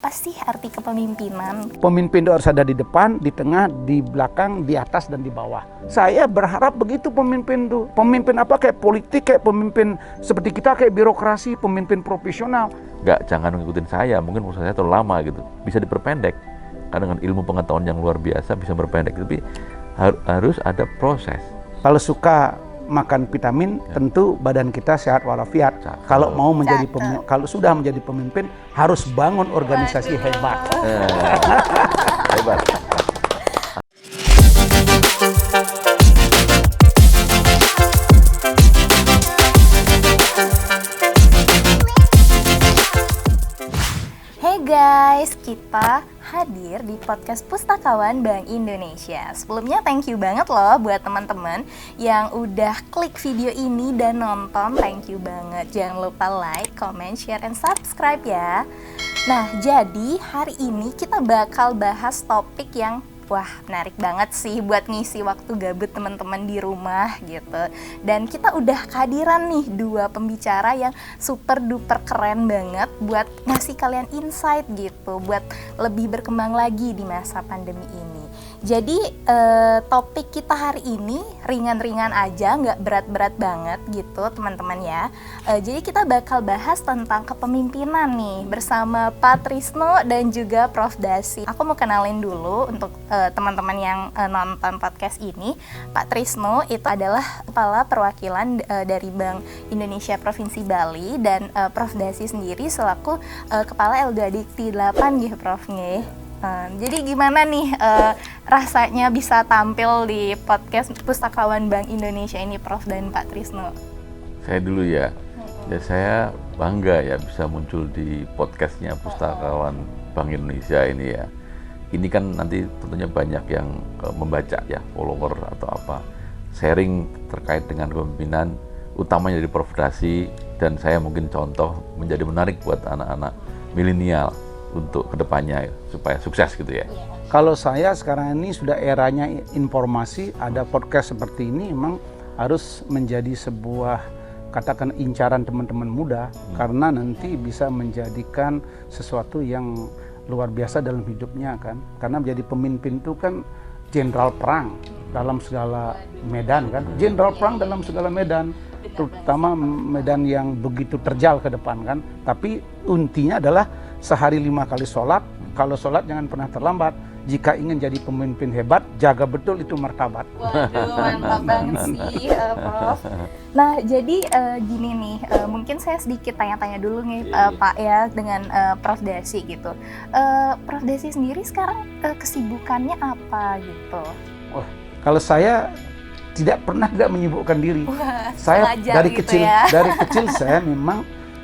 apa sih arti kepemimpinan? Pemimpin itu harus ada di depan, di tengah, di belakang, di atas, dan di bawah. Saya berharap begitu pemimpin itu. Pemimpin apa? Kayak politik, kayak pemimpin seperti kita, kayak birokrasi, pemimpin profesional. Jangan ngikutin saya, mungkin proses saya terlalu lama gitu. Bisa diperpendek. Karena dengan ilmu pengetahuan yang luar biasa bisa berpendek. Tapi harus ada proses. Kalau suka makan vitamin, tentu badan kita sehat walafiat. Kalau mau menjadi kalau sudah menjadi pemimpin, harus bangun organisasi hebat. Hebat. Hey guys, kita hadir di podcast Pustakawan Bank Indonesia. Sebelumnya thank you banget loh buat teman-teman yang udah klik video ini dan nonton. Thank you banget. Jangan lupa like, comment, share, and subscribe ya. Nah, jadi hari ini kita bakal bahas topik yang menarik banget sih buat ngisi waktu gabut teman-teman di rumah gitu. Dan kita udah kehadiran nih dua pembicara yang super duper keren banget buat ngasih kalian insight gitu, buat lebih berkembang lagi di masa pandemi ini. Jadi topik kita hari ini ringan-ringan aja, nggak berat-berat banget gitu teman-teman ya. Jadi kita bakal bahas tentang kepemimpinan nih bersama Pak Trisno dan juga Prof. Dasi. Aku mau kenalin dulu untuk teman-teman yang nonton podcast ini. Pak Trisno itu adalah kepala perwakilan dari Bank Indonesia Provinsi Bali dan Prof. Dasi sendiri selaku kepala LDA Dikti 8 gitu Prof. Jadi gimana nih rasanya bisa tampil di podcast Pustakawan Bank Indonesia ini Prof. dan Pak Trisno? Saya dulu ya. Ya saya bangga ya bisa muncul di podcastnya Pustakawan Bank Indonesia ini ya. Ini kan nanti tentunya banyak yang membaca ya, follower atau apa, sharing terkait dengan kepemimpinan, utamanya dari Prof. Dasi, dan saya mungkin contoh menjadi menarik buat anak-anak milenial untuk kedepannya supaya sukses gitu ya. Kalau saya sekarang ini sudah eranya informasi, ada podcast seperti ini memang harus menjadi sebuah katakan incaran teman-teman muda karena nanti bisa menjadikan sesuatu yang luar biasa dalam hidupnya kan. Karena menjadi pemimpin itu kan jenderal perang dalam segala medan kan. Jenderal perang dalam segala medan, terutama medan yang begitu terjal ke depan kan. Tapi intinya adalah sehari 5 kali sholat. Kalau sholat jangan pernah terlambat. Jika ingin jadi pemimpin hebat, jaga betul itu martabat. Waduh, mantap banget sih Prof. Nah, jadi gini nih, mungkin saya sedikit tanya-tanya dulu nih Pak ya dengan Prof. Dasi gitu. Prof. Dasi sendiri sekarang kesibukannya apa gitu? Kalau saya tidak menyibukkan diri. Saya dari gitu kecil ya. dari kecil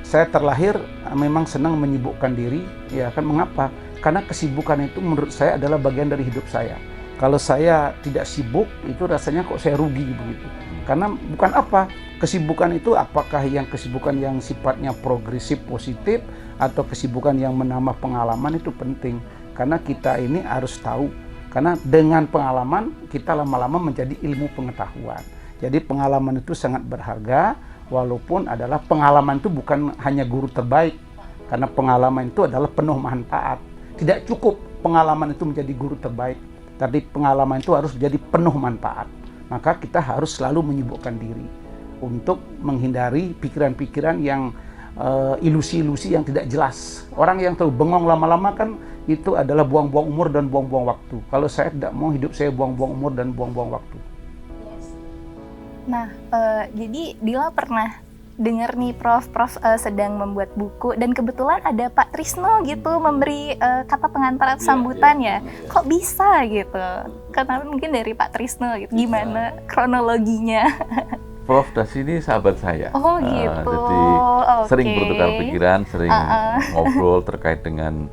saya terlahir memang senang menyibukkan diri. Ya kan, mengapa? Karena kesibukan itu menurut saya adalah bagian dari hidup saya. Kalau saya tidak sibuk, itu rasanya kok saya rugi begitu. Karena bukan apa, kesibukan itu apakah yang kesibukan yang sifatnya progresif, positif, atau kesibukan yang menambah pengalaman itu penting. Karena kita ini harus tahu, karena dengan pengalaman kita lama-lama menjadi ilmu pengetahuan. Jadi pengalaman itu sangat berharga, walaupun adalah pengalaman itu bukan hanya guru terbaik. Karena pengalaman itu adalah penuh manfaat. Tidak cukup pengalaman itu menjadi guru terbaik, tapi pengalaman itu harus menjadi penuh manfaat. Maka kita harus selalu menyibukkan diri untuk menghindari pikiran-pikiran yang ilusi-ilusi yang tidak jelas. Orang yang terlalu bengong lama-lama kan itu adalah buang-buang umur dan buang-buang waktu. Kalau saya tidak mau hidup saya buang-buang umur dan buang-buang waktu. Nah, jadi Dila pernah dengar nih Prof sedang membuat buku dan kebetulan ada Pak Trisno gitu memberi kata pengantar sambutan ya. Kok bisa gitu? Karena mungkin dari Pak Trisno gitu. Gimana kronologinya? Prof. Dasi ini sahabat saya. Oh gitu. Jadi sering bertukar pikiran, sering ngobrol terkait dengan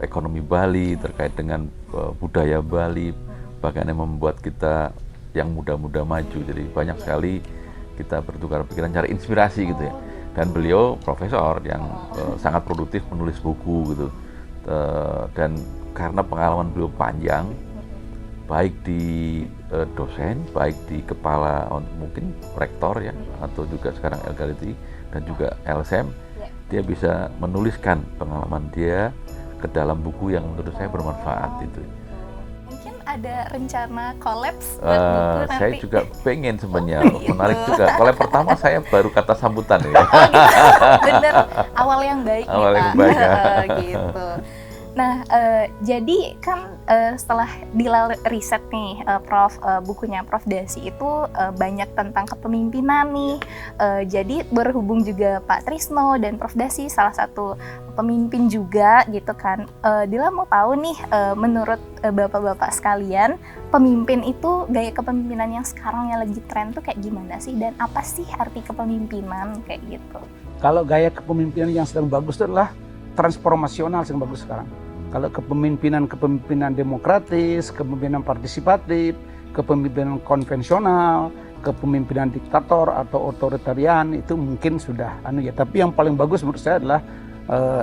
ekonomi Bali, terkait dengan budaya Bali, bagaimana membuat kita yang muda-muda maju. Jadi banyak sekali kita bertukar pikiran, cari inspirasi gitu ya. Dan beliau profesor yang sangat produktif menulis buku gitu. Dan karena pengalaman beliau panjang, baik di dosen, baik di kepala mungkin rektor ya, atau juga sekarang LKDT dan juga LSM, dia bisa menuliskan pengalaman dia ke dalam buku yang menurut saya bermanfaat itu. Mungkin ada rencana kolaps buat buku nanti. Saya juga pengen sebenarnya, menarik juga. Collab pertama saya baru kata sambutan ya. Bener, awal yang baik Awal nih yang Pak. baik, ya. Gitu. Nah, jadi kan setelah riset nih, Prof, bukunya Prof Dasi itu banyak tentang kepemimpinan nih. Jadi berhubung juga Pak Trisno dan Prof Dasi salah satu pemimpin juga gitu kan. Dila mau tahu nih, menurut bapak-bapak sekalian, pemimpin itu gaya kepemimpinan yang sekarang yang lagi tren tuh kayak gimana sih? Dan apa sih arti kepemimpinan kayak gitu? Kalau gaya kepemimpinan yang sedang bagus itu adalah transformasional yang bagus sekarang. Kalau kepemimpinan demokratis, kepemimpinan partisipatif, kepemimpinan konvensional, kepemimpinan diktator atau otoritarian itu mungkin sudah Tapi yang paling bagus menurut saya adalah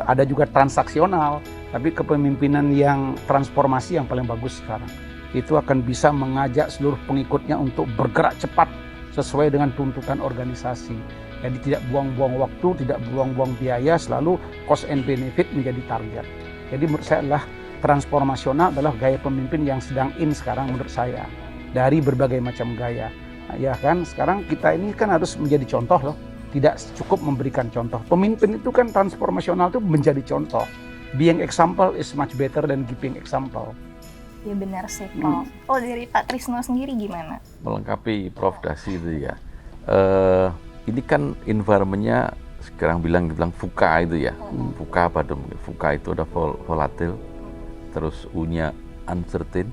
ada juga transaksional, tapi kepemimpinan yang transformasi yang paling bagus sekarang. Itu akan bisa mengajak seluruh pengikutnya untuk bergerak cepat sesuai dengan tuntutan organisasi. Jadi tidak buang-buang waktu, tidak buang-buang biaya, selalu cost and benefit menjadi target. Jadi menurut saya adalah transformasional adalah gaya pemimpin yang sedang in sekarang menurut saya. Dari berbagai macam gaya. Nah, ya kan, sekarang kita ini kan harus menjadi contoh loh. Tidak cukup memberikan contoh. Pemimpin itu kan transformasional itu menjadi contoh. Being example is much better than giving example. Ya benar sih, Prof. Oh, dari Pak Trisno sendiri gimana? Melengkapi Prof Dasi itu ya. Ini kan environment-nya sekarang bilang VUCA itu ya. VUCA pada VUCA itu ada volatil, terus U-nya uncertain,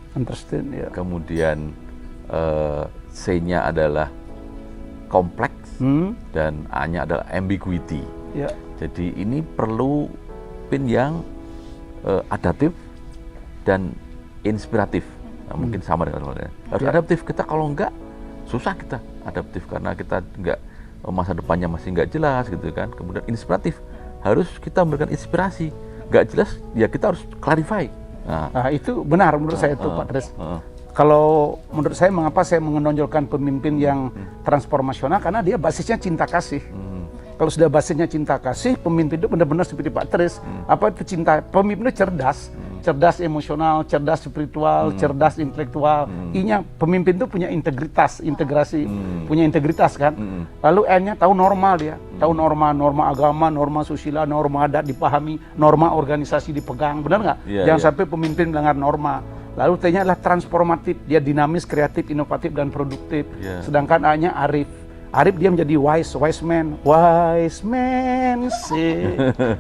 Ya. kemudian C-nya adalah kompleks dan A-nya adalah ambiguity. Ya. Jadi ini perlu pin yang adaptif dan inspiratif. Nah, mungkin sama dengan harus adaptif. Kita kalau enggak susah kita adaptif karena kita enggak masa depannya masih nggak jelas gitu kan. Kemudian inspiratif, harus kita memberikan inspirasi. Nggak jelas, ya kita harus clarify. Nah, itu benar menurut saya itu Pak Tris. Kalau menurut saya mengapa saya menonjolkan pemimpin yang transformasional, karena dia basisnya cinta kasih. Kalau sudah basisnya cinta kasih, pemimpin itu benar-benar seperti Pak Tris. Apa itu cinta? Pemimpin itu cerdas. Cerdas emosional, cerdas spiritual, cerdas intelektual. I-nya pemimpin itu punya integritas, integrasi, punya integritas kan. Lalu N-nya tahu normal dia, tahu norma agama, norma susila, norma adat dipahami, norma organisasi dipegang, benar nggak? Jangan sampai pemimpin melanggar norma. Lalu T-nya adalah transformatif, dia dinamis, kreatif, inovatif dan produktif. Sedangkan A-nya arif. Arif dia menjadi wise man say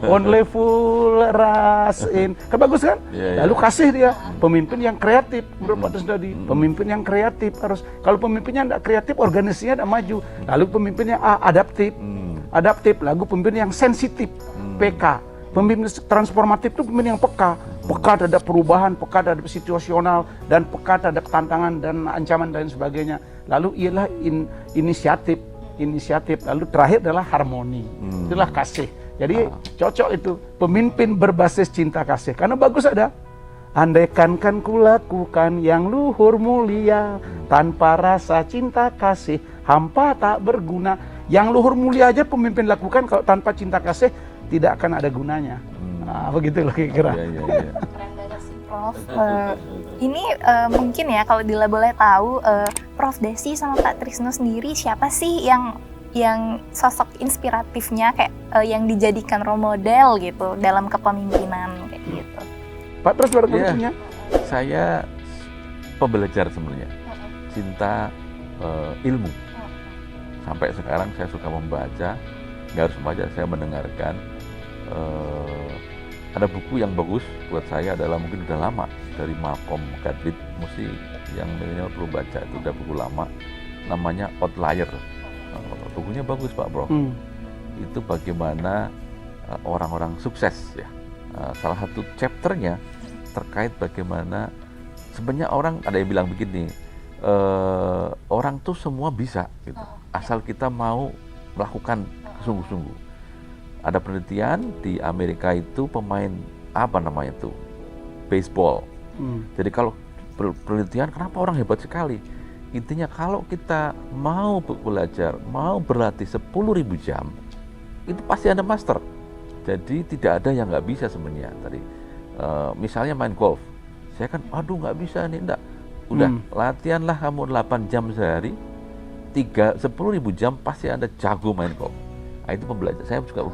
only fool rush in. Kan bagus kan? Lalu kasih dia pemimpin yang kreatif menurut Pak Tris tadi. Pemimpin yang kreatif harus. Kalau pemimpinnya tidak kreatif, organisasinya tidak maju. Lalu pemimpinnya adaptif. Lalu pemimpin yang sensitif, PK. Pemimpin transformatif itu pemimpin yang peka terhadap perubahan, peka terhadap situasional, dan peka terhadap tantangan dan ancaman dan sebagainya. Lalu ialah inisiatif. Lalu terakhir adalah harmoni. Itulah kasih. Jadi cocok itu pemimpin berbasis cinta kasih. Karena bagus ada. Andaikan kan kulakukan yang luhur mulia, tanpa rasa cinta kasih, hampa tak berguna. Yang luhur mulia aja pemimpin lakukan, kalau tanpa cinta kasih tidak akan ada gunanya. Begitu loh kira-kira. Iya. Keren banget sih, Prof. Ini mungkin ya kalau Dila boleh tahu, Prof Dasi sama Pak Trisno sendiri siapa sih yang sosok inspiratifnya kayak yang dijadikan role model gitu dalam kepemimpinan kayak gitu? Pak Tris barangkali punya? Saya pembelajar sebenarnya, cinta ilmu. Sampai sekarang saya suka membaca, nggak harus membaca, saya mendengarkan. Ada buku yang bagus buat saya adalah mungkin udah lama, dari Malcolm Gladwell, mesti yang milenial perlu baca, itu udah buku lama, namanya Outlier. Bukunya bagus Pak Bro. Itu bagaimana orang-orang sukses ya. Salah satu chapternya terkait bagaimana sebenarnya orang, ada yang bilang begini, orang tuh semua bisa gitu, asal kita mau melakukan sungguh-sungguh. Ada penelitian di Amerika itu pemain baseball. Jadi kalau penelitian kenapa orang hebat sekali, intinya kalau kita mau belajar, mau berlatih 10.000 jam, itu pasti Anda master. Jadi tidak ada yang nggak bisa sebenarnya tadi. Misalnya main golf, saya kan, aduh nggak bisa nih, enggak. Udah, latihanlah kamu 8 jam sehari, 10.000 jam pasti Anda jago main golf. Nah, itu pembelajar. Saya juga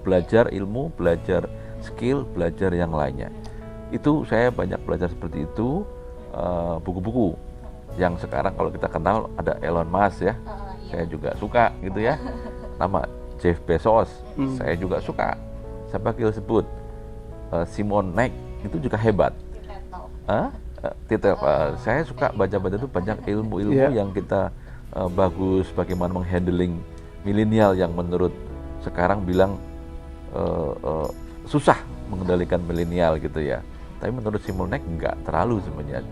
belajar ilmu, belajar skill, belajar yang lainnya. Itu saya banyak belajar seperti itu. Buku-buku yang sekarang kalau kita kenal ada Elon Musk ya, saya juga suka gitu ya. Nama Jeff Bezos, saya juga suka. Siapa kita sebut? Simon Sinek itu juga hebat. Saya suka baca-baca itu banyak ilmu-ilmu yang kita bagus, bagaimana menghandling milenial yang menurut sekarang bilang susah mengendalikan milenial gitu ya. Tapi menurut Simon Sinek enggak terlalu sebenarnya,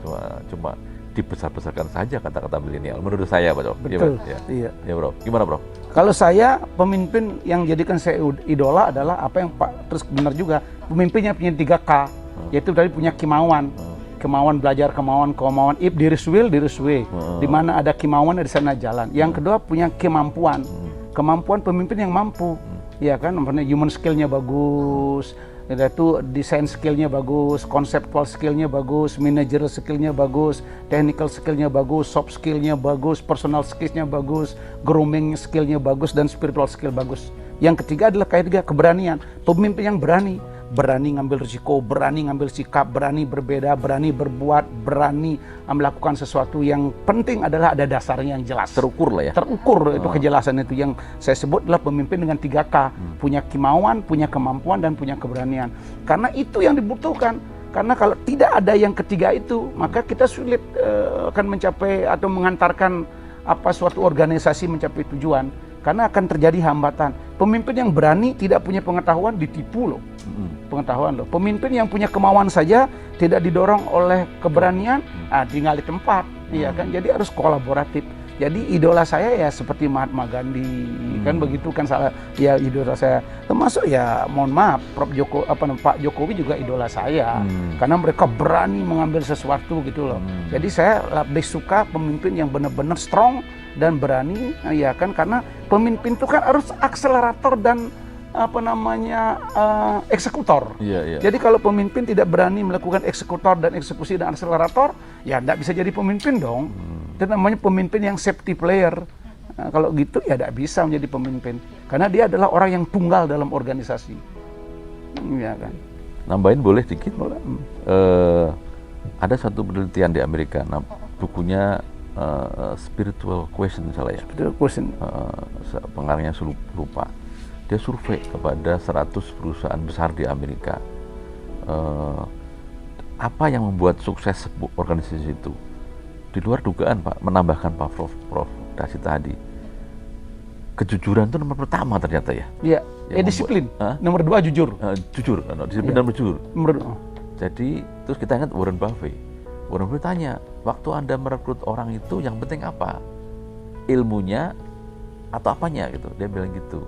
cuma dibesar-besarkan saja kata-kata milenial. Menurut saya, Bro. Betul. Ya, Bro. Gimana, Bro? Kalau saya, pemimpin yang jadikan saya idola adalah apa yang Pak terus benar juga. Pemimpinnya punya 3K, yaitu tadi punya kemauan. Kemauan belajar, kemauan. If there is will, there is way. Di mana ada kemauan, di sana jalan. Yang kedua punya kemampuan. Kemampuan pemimpin yang mampu. Ya kan, namanya human skill-nya bagus. Itu desain skillnya bagus, conceptual skillnya bagus, managerial skillnya bagus, technical skillnya bagus, soft skillnya bagus, personal skillnya bagus, grooming skillnya bagus, dan spiritual skill bagus. Yang ketiga adalah keberanian. Pemimpin yang berani ngambil risiko, berani ngambil sikap, berani berbeda, berani berbuat, berani melakukan sesuatu. Yang penting adalah ada dasarnya yang jelas. Terukur lah ya. Terukur itu kejelasan itu yang saya sebut adalah pemimpin dengan 3K. Punya kemauan, punya kemampuan, dan punya keberanian. Karena itu yang dibutuhkan. Karena kalau tidak ada yang ketiga itu, maka kita sulit akan mencapai atau mengantarkan suatu organisasi mencapai tujuan. Karena akan terjadi hambatan. Pemimpin yang berani tidak punya pengetahuan ditipu loh. Pengetahuan loh. Pemimpin yang punya kemauan saja tidak didorong oleh keberanian, tinggal di tempat, iya kan. Jadi harus kolaboratif. Jadi idola saya ya seperti Mahatma Gandhi, kan begitu kan ya idola saya. Termasuk ya mohon maaf Pak Jokowi juga idola saya. Karena mereka berani mengambil sesuatu gitu loh. Jadi saya lebih suka pemimpin yang benar-benar strong dan berani, ya kan, karena pemimpin itu kan harus akselerator dan eksekutor. Jadi kalau pemimpin tidak berani melakukan eksekutor dan eksekusi dan akselerator, ya tidak bisa jadi pemimpin dong. Itu namanya pemimpin yang safety player. Nah, kalau gitu ya tidak bisa menjadi pemimpin, karena dia adalah orang yang tunggal dalam organisasi. Ya kan. Nambahin boleh dikit? Boleh. Ada satu penelitian di Amerika, bukunya Spiritual Question misalnya ya. Spiritual Question. Pengarangnya lupa. Dia survei kepada 100 perusahaan besar di Amerika. Apa yang membuat sukses organisasi itu? Di luar dugaan, Pak, menambahkan Pak Prof Dasi tadi. Kejujuran itu nomor pertama ternyata ya. Iya. Disiplin. Nomor 2 jujur. Jujur, disiplin dan jujur. Nomor 2. Jadi terus kita ingat Warren Buffett. Warren Buffett tanya, waktu Anda merekrut orang itu yang penting apa? Ilmunya atau apanya gitu? Dia bilang gitu.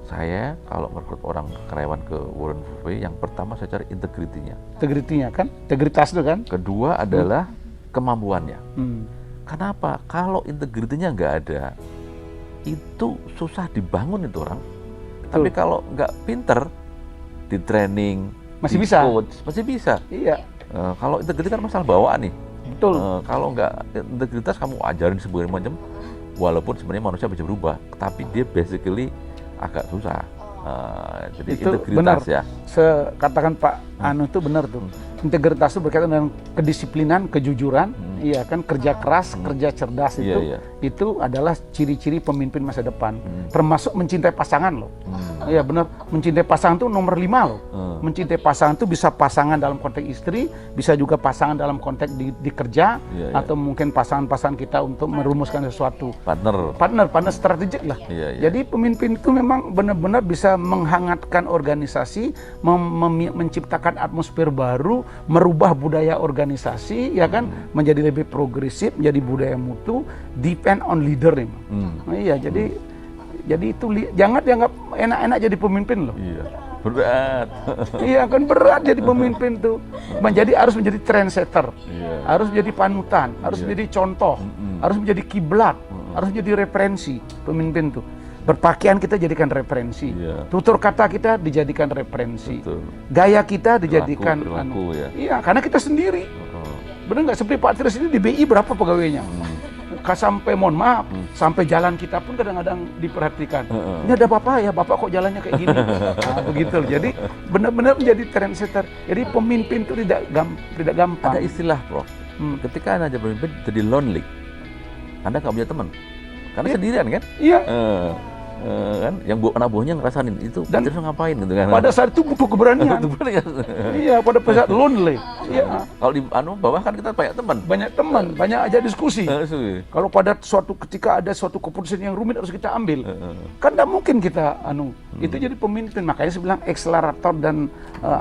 Saya kalau merekrut orang karyawan ke Warren Buffett, yang pertama saya cari integritinya. Integritinya kan? Integritas itu kan? Kedua adalah kemampuannya. Kenapa? Kalau integritinya nggak ada, itu susah dibangun itu orang. Tapi kalau nggak pinter, di training, masih di bisa. Coach, masih bisa. Iya. Kalau integritas kan masalah bawaan nih. Betul. Kalau nggak integritas, kamu ajarin segala macam, walaupun sebenarnya manusia bisa berubah, tapi dia basically agak susah. Jadi itu integritas benar. ya. Katakan Pak Anu itu benar tuh. Integritas itu berkaitan dengan kedisiplinan, kejujuran, iya kan, kerja keras, kerja cerdas itu. Itu adalah ciri-ciri pemimpin masa depan. Termasuk mencintai pasangan loh. Iya benar, mencintai pasangan itu nomor 5 loh. Mencintai pasangan itu bisa pasangan dalam konteks istri, bisa juga pasangan dalam konteks di kerja, atau mungkin pasangan-pasangan kita untuk merumuskan sesuatu. Partner strategik lah. Jadi pemimpin itu memang benar-benar bisa menghangatkan organisasi, menciptakan atmosfer baru, merubah budaya organisasi, ya kan, menjadi lebih progresif, menjadi budaya mutu, depend on leader nih. Iya, jadi itu jangan dianggap enak-enak jadi pemimpin loh. Iya, berat. Iya kan, berat jadi pemimpin tuh. Harus menjadi trendsetter, harus menjadi panutan, harus menjadi contoh, harus menjadi kiblat, harus menjadi referensi pemimpin tuh. Berpakaian kita jadikan referensi. Iya. Tutur kata kita dijadikan referensi. Betul. Gaya kita dijadikan Perilaku, ya. Iya, karena kita sendiri. Benar nggak? Seperti Pak Tris ini di BI berapa pegawainya? Sampai mohon maaf, sampai jalan kita pun kadang-kadang diperhatikan. Ini ada bapak ya, bapak kok jalannya kayak gini? Nah, begitu. Jadi benar-benar menjadi trendsetter. Jadi pemimpin itu tidak gampang. Ada istilah, Prof. Ketika Anda jadi pemimpin, jadi lonely. Anda nggak punya teman. Karena sendirian kan? Iya. Kan yang anak buahnya ngerasain itu Dan terus ngapain gitu kan. Pada saat itu butuh keberanian. Iya, pada saat lonely. Iya. Kalau di bawah kan kita banyak teman. Banyak teman, banyak aja diskusi. Kalau pada suatu ketika ada suatu keputusan yang rumit harus kita ambil, kan tidak mungkin kita itu jadi pemimpin. Makanya saya bilang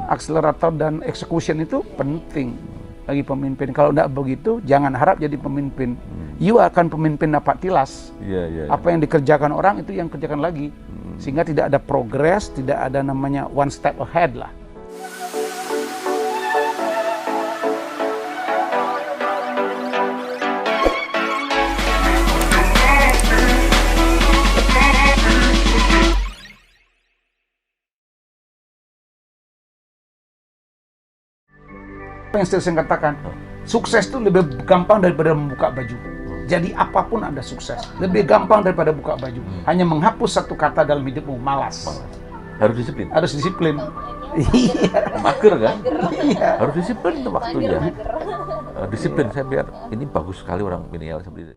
akselerator dan execution itu penting bagi pemimpin. Kalau tidak begitu, jangan harap jadi pemimpin. You akan pemimpin dapat tilas. Apa yang dikerjakan orang itu yang kerjakan lagi, sehingga tidak ada progres, tidak ada namanya one step ahead lah. Apa yang saya katakan, sukses itu lebih gampang daripada membuka baju. Jadi apapun Anda sukses, lebih gampang daripada buka baju. Hanya menghapus satu kata dalam hidupmu, malas. Harus disiplin. Harus disiplin. Iya. Mager kan? Iya. Harus disiplin itu waktunya. Disiplin, saya biar ini bagus sekali orang milenial seperti itu.